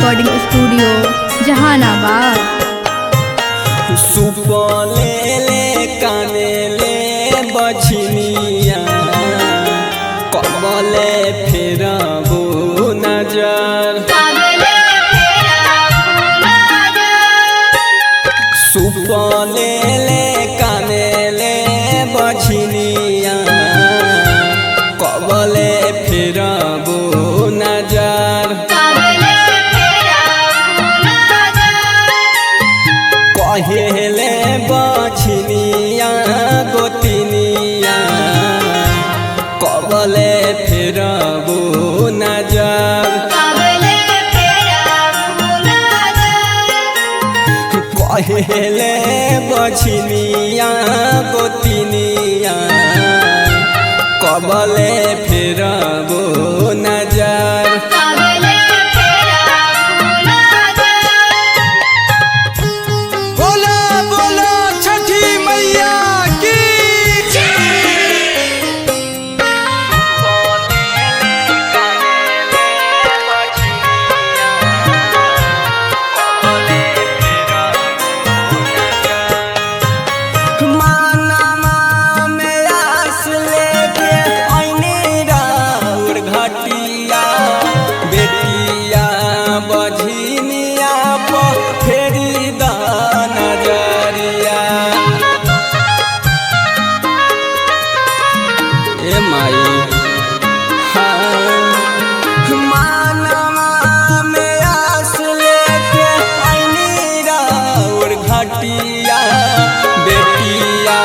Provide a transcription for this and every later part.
Recording studio Jehanabad. सुपले ले काने ले बछनिया कबले फेरबो नजर। सुपले ले काने ले बछनिया कबले फेरबो नजर। कहेले बछनिया गोतिनिया कबले फेरबो नजर। कहेले बछनिया गोतिनिया कबले फेरबो नजर। बेटिया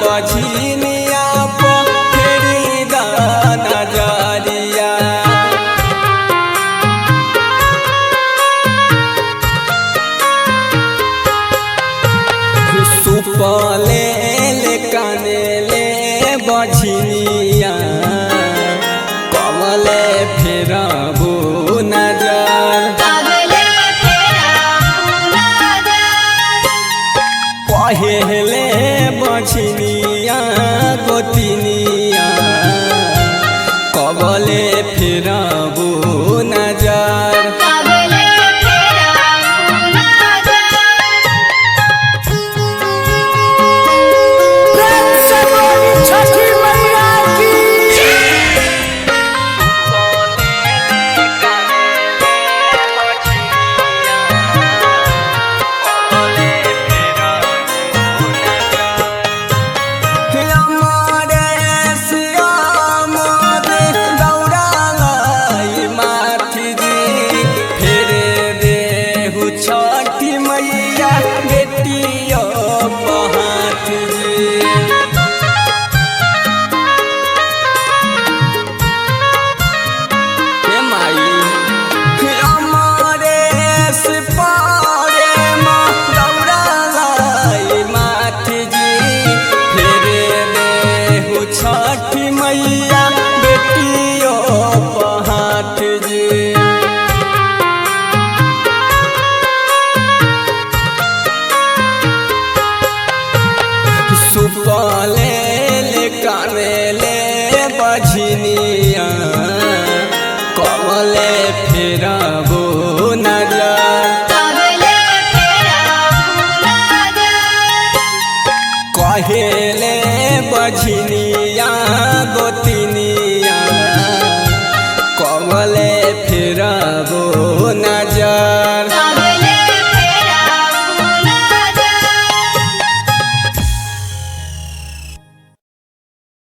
बछनिया फेरी द नजरिया। सुपले ले काने ले बछनिया कबले फेरबो नजर। कहेले बछनिया गोतिनिया कबले फेरबो नजर। छठी मैया बेटियों बहात माई अमरेश पारे दौड़ा लाई माथ जी फेरे देहु छठी मैया बेटियों बहात जी। सुपले ले काने ले बछनिया कबले फेरबो नजर। कहेले बछनिया गोती